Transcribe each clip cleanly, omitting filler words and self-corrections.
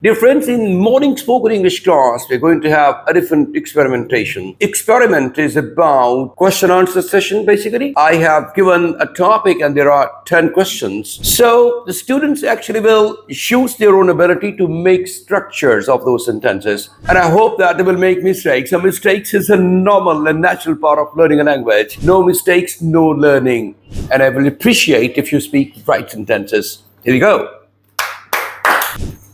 Dear friends, in morning spoken English class, we're going to have a different experimentation. Experiment is about question answer session basically. I have given a topic and there are 10 questions. So the students actually will choose their own ability to make structures of those sentences. And I hope that they will make mistakes. And mistakes is a normal and natural part of learning a language. No mistakes, no learning. And I will appreciate if you speak right sentences. Here we go.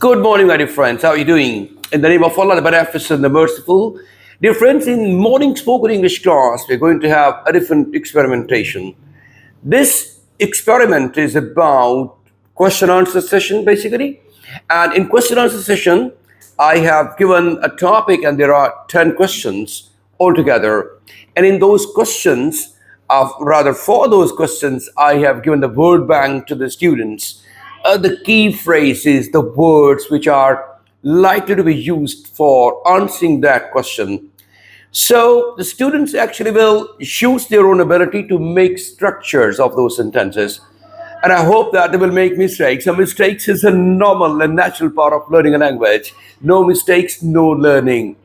Good morning, my dear friends. How are you doing? In the name of Allah, the Beneficent, the Merciful. Dear friends, in morning spoken English class, we're going to have a different experimentation. This experiment is about question answer session, basically. And in question answer session, I have given a topic and there are 10 questions altogether. And in those questions, for those questions, I have given the word bank to the students. The key phrases, the words which are likely to be used for answering that question. So the students actually will choose their own ability to make structures of those sentences. And I hope that they will make mistakes. And mistakes is a normal and natural part of learning a language. No mistakes, no learning.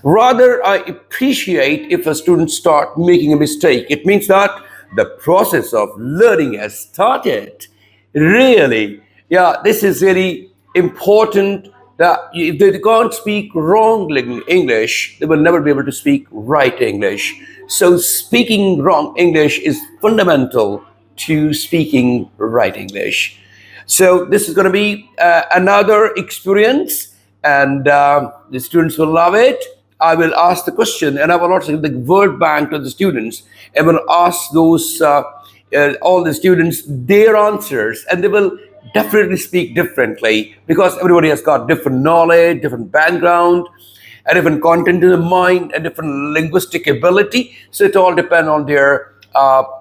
Rather, I appreciate if a student start making a mistake. It means that the process of learning has started. Really, this is really important that if they can't speak wrong English, they will never be able to speak right English. So speaking wrong English is fundamental to speaking right English. So this is going to be another experience and the students will love it. I will ask the question and I will also give the word bank to the students and will ask those all the students their answers, and they will definitely speak differently because everybody has got different knowledge, different background, a different content in the mind, a different linguistic ability. So it all depends on their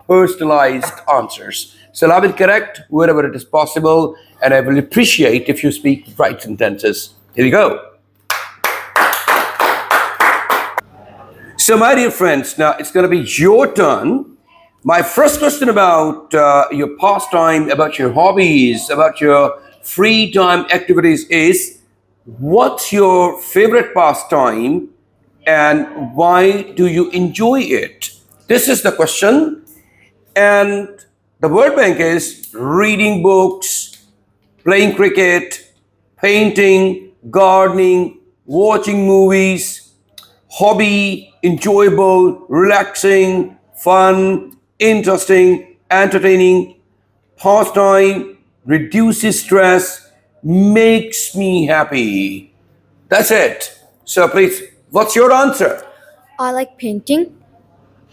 personalized answers. So I will correct wherever it is possible, and I will appreciate if you speak right sentences. Here we go. So my dear friends, now it's going to be your turn. My first question about your pastime, about your hobbies, about your free time activities is, what's your favorite pastime and why do you enjoy it? This is the question. And the word bank is reading books, playing cricket, painting, gardening, watching movies, hobby, enjoyable, relaxing, fun, interesting, entertaining, pastime, reduces stress, makes me happy. That's it. So please, what's your answer? I like painting.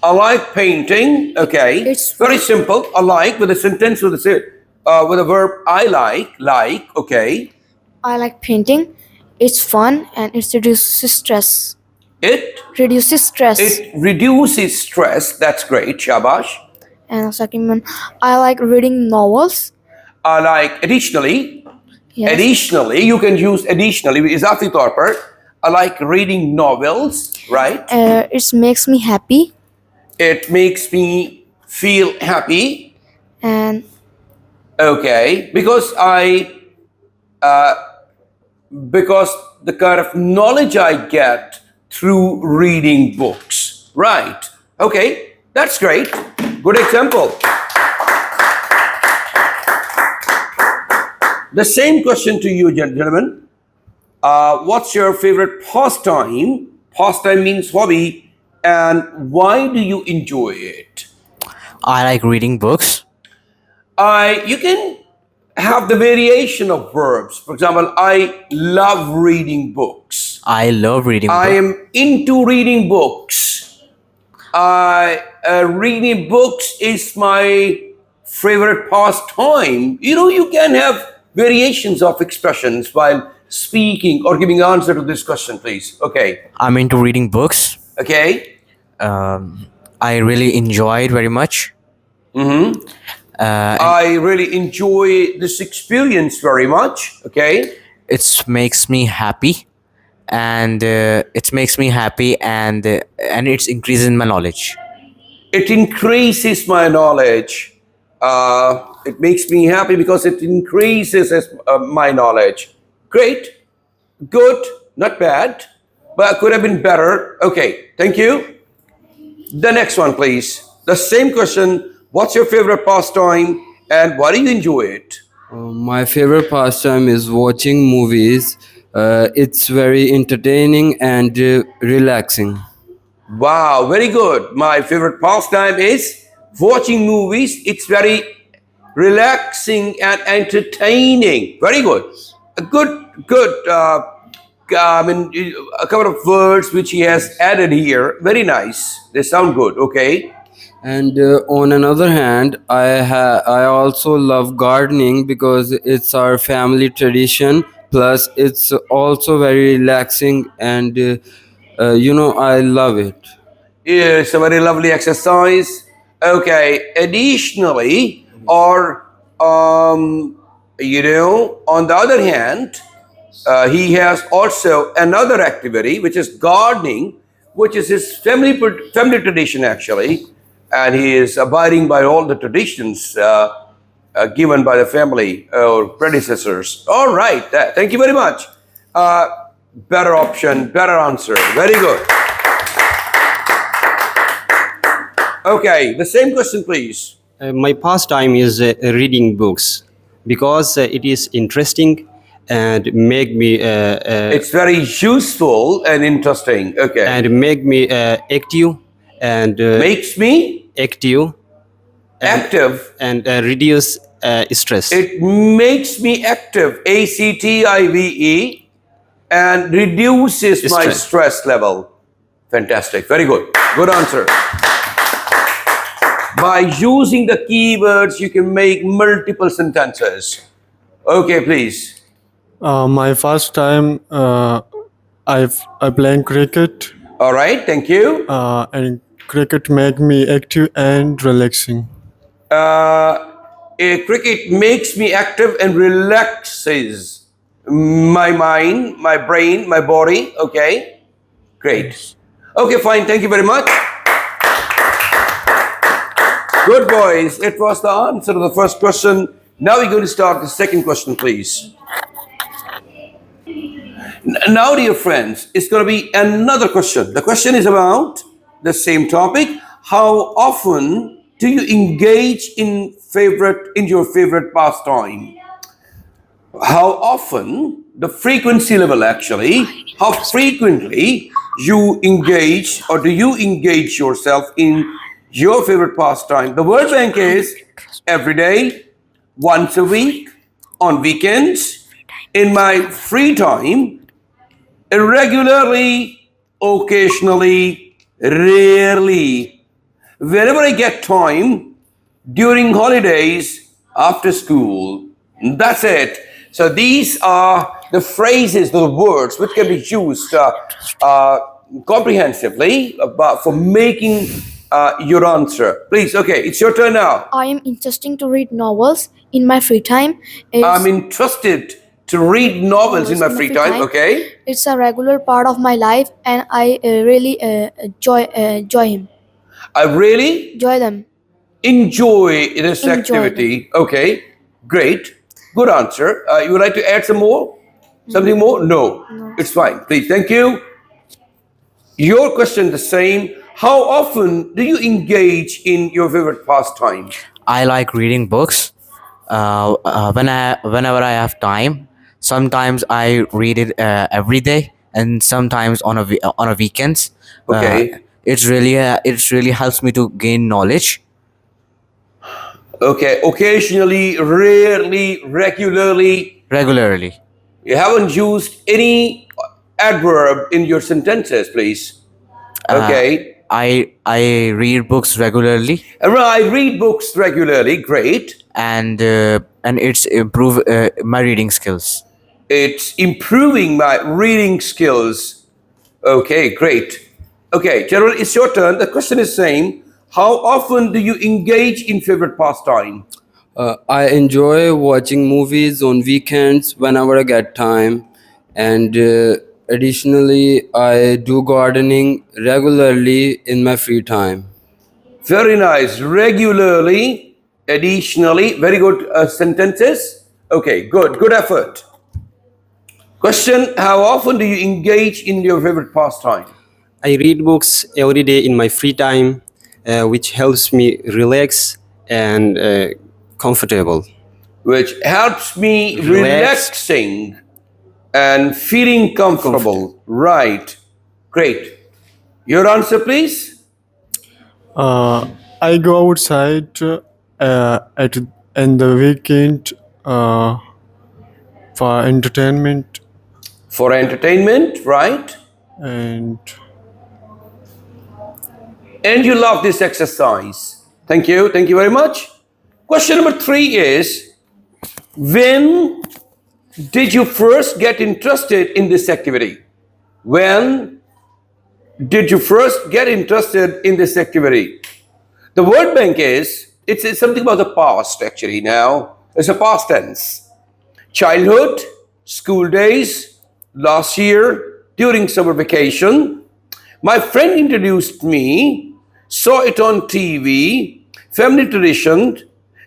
I like painting. Okay. It's very simple. I like with a sentence with a verb I like. Okay. I like painting. It's fun and it reduces stress. It Reduces stress. reduces stress. That's great. Shabash. And the second one, I like reading novels. I like additionally. Yes. Additionally, you can use additionally. इजाफी तौर पर, I like reading novels, right? It makes me happy. It makes me feel happy. And Okay, because because the kind of knowledge I get through reading books, right? Okay, that's great. Good example. The same question to you, gentlemen. What's your favorite pastime? Pastime means hobby. And why do you enjoy it? I like reading books. You can have the variation of verbs. For example, I love reading books. I love reading I books. am into reading books. Reading books is my favorite pastime. You can have variations of expressions while speaking or giving answer to this question, please. Okay. I'm into reading books. Okay. I really enjoy it very much. I really enjoy this experience very much. Okay. It makes me happy, and it's increasing my knowledge. It increases my knowledge. It makes me happy because it increases my knowledge. Great. Good. Not bad. But could have been better. Okay. Thank you. The next one, please. The same question. What's your favorite pastime and why do you enjoy it? My favorite pastime is watching movies. It's very entertaining and relaxing. Wow, very good. My favorite pastime is watching movies. It's very relaxing and entertaining. Very good. A good. I mean, a couple of words which he has added here. Very nice. They sound good. Okay. And on another hand, I also love gardening because it's our family tradition. Plus, it's also very relaxing, and I love it. It's a very lovely exercise. Okay. Additionally, or on the other hand, he has also another activity which is gardening, which is his family tradition actually, and he is abiding by all the traditions given by the family or predecessors. All right, thank you very much. Uh, Better option, better answer. Very good. Okay, the same question, please. My pastime is reading books because it is interesting and make me It's very useful and interesting. Okay, active and makes me active active. and reduce stress. It makes me active, ACTIVE, and reduces my Stress. stress level. Fantastic. Very good. Good answer. By using the keywords, you can make multiple sentences. Okay, please. My first time I playing cricket, All right, thank you. and cricket make me active and relaxing. Cricket makes me active and relaxes my mind, my brain, my body. Okay, great. Okay, fine. Thank you very much. Good boys. It was the answer to the first question. Now we're going to start the second question, please. Now, dear friends, it's going to be another question. The question is about the same topic. How often do you engage in your favorite pastime? How often, the frequency level actually, how frequently you engage or do you engage yourself in your favorite pastime? The word bank is every day, once a week, on weekends, in my free time, irregularly, occasionally, rarely, whenever I get time, during holidays, after school. That's it. So these are the phrases, the words which can be used comprehensively for making your answer. Please, okay, it's your turn now. I am interesting to read novels in my free time. I'm interested to read novels in my free time. Okay. It's a regular part of my life, and I really enjoy him. I really Enjoy them. enjoy this Enjoy activity. Okay, great. Good answer. You would like to add some more? Something more? No. It's fine. Please, thank you. Your question the same. How often do you engage in your favorite pastime? I like reading books. Whenever I have time. Sometimes I read it every day, and sometimes on a weekends. Okay. It really helps me to gain knowledge Okay. Occasionally, rarely, regularly. regularly. You haven't used any adverb in your sentences, please. Okay. I read books regularly, I read books regularly. Great. and it's improve my reading skills. It's improving my reading skills. Okay, great. Okay, General, it's your turn. The question is same. How often do you engage in favorite pastime? I enjoy watching movies on weekends whenever I get time, and additionally, I do gardening regularly in my free time. Very nice. Regularly, additionally, very good sentences. Okay, good. Good effort. Question: how often do you engage in your favorite pastime? I read books every day in my free time, which helps me relax and comfortable. Which helps me Relaxed. relaxing and feeling comfortable. Right. Great. Your answer, please. Uh, I go outside at in the weekend uh, for entertainment For entertainment, right? and And you love this exercise. Thank you. Thank you very much. Question number 3 is: when did you first get interested in this activity? When did you first get interested in this activity? The word bank is, it's something about the past actually now. It's a past tense. Childhood, school days, last year, during summer vacation. My friend introduced me, saw it on TV, family tradition,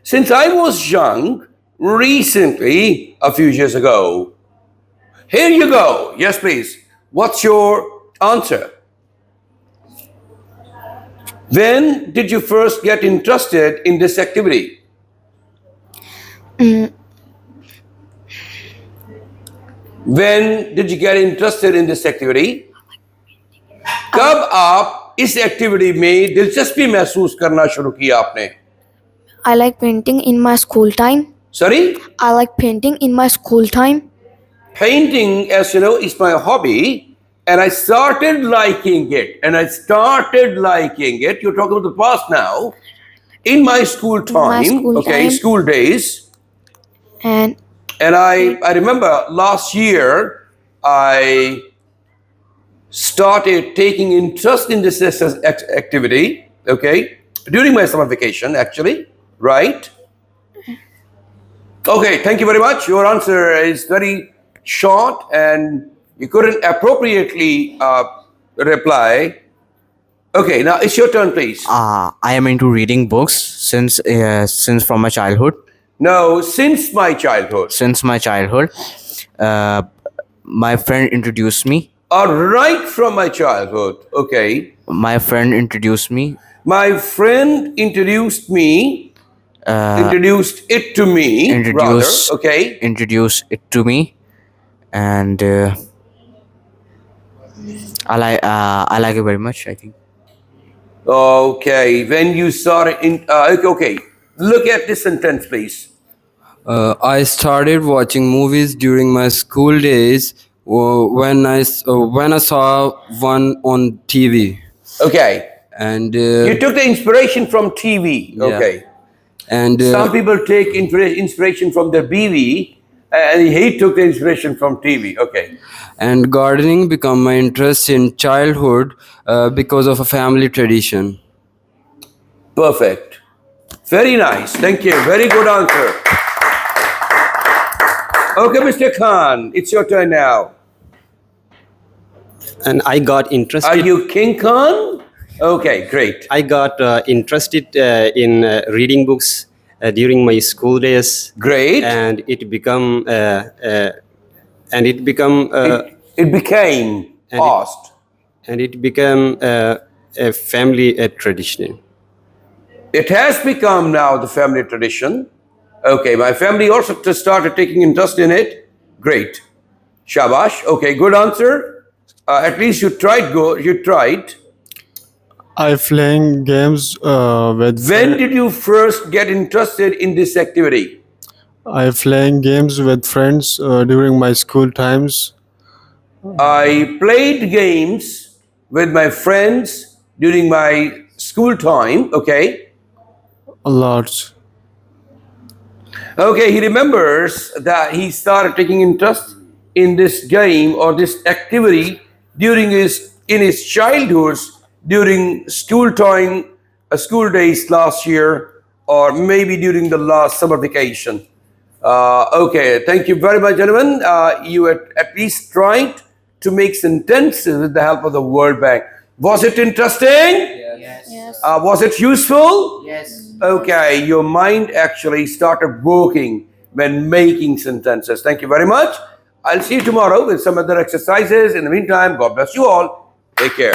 since I was young, recently, a few years ago. Here you go. Yes, please. What's your answer? When did you first get interested in this activity? When did you get interested in this activity? कब आप इस activity में दिलचस्पी महसूस करना शुरू किया आपने? I like painting in my school time. Sorry? I like painting in my school time. Painting, as you know, is my hobby, and I started liking it. You're talking about the past now. In my school time, school time. school days, And and I remember last year I started taking interest in this activity, okay, during my summer vacation, actually, right? Okay, thank you very much. Your answer is very short and you couldn't appropriately reply. Okay, now it's your turn, please. I am into reading books since from my childhood. No, since my childhood. Since my childhood, uh, my friend introduced me. Right from my childhood. Okay. My friend introduced me. My friend introduced me. Introduced it to me. Introduce rather. Okay. Introduce it to me, and I like it very much, I think. Okay. When you started in. Okay. Look at this sentence, please. I started watching movies during my school days when I saw one on TV, Okay. and You took the inspiration from TV. Yeah. Okay. and Some people take inspiration from their BV, and he took the inspiration from TV. Okay. and gardening became my interest in childhood because of a family tradition. Perfect. Very nice. Thank you. Very good answer. Okay, Mr. Khan, it's your turn now. And I got interested. Are you King Khan? Okay, great. I got interested in reading books during my school days. Great. And it become It became and past. it became a family tradition. It has become now the family tradition. Okay, my family also started taking interest in it. Great. Shabash. Okay, good answer. At least you tried. You tried. I playing games with When did you first get interested in this activity? I playing games with friends during my school times. I played games with my friends during my school time. Okay. A lot. Okay, he remembers that he started taking interest in this game or this activity during his childhood, during school time, school days last year, or maybe during the last summer vacation. Okay, thank you very much, gentlemen. You at least tried to make sentences with the help of the word bank. Was it interesting? yes. Was it useful? Yes. Okay, your mind actually started working when making sentences. Thank you very much. I'll see you tomorrow with some other exercises. In the meantime, God bless you all. Take care.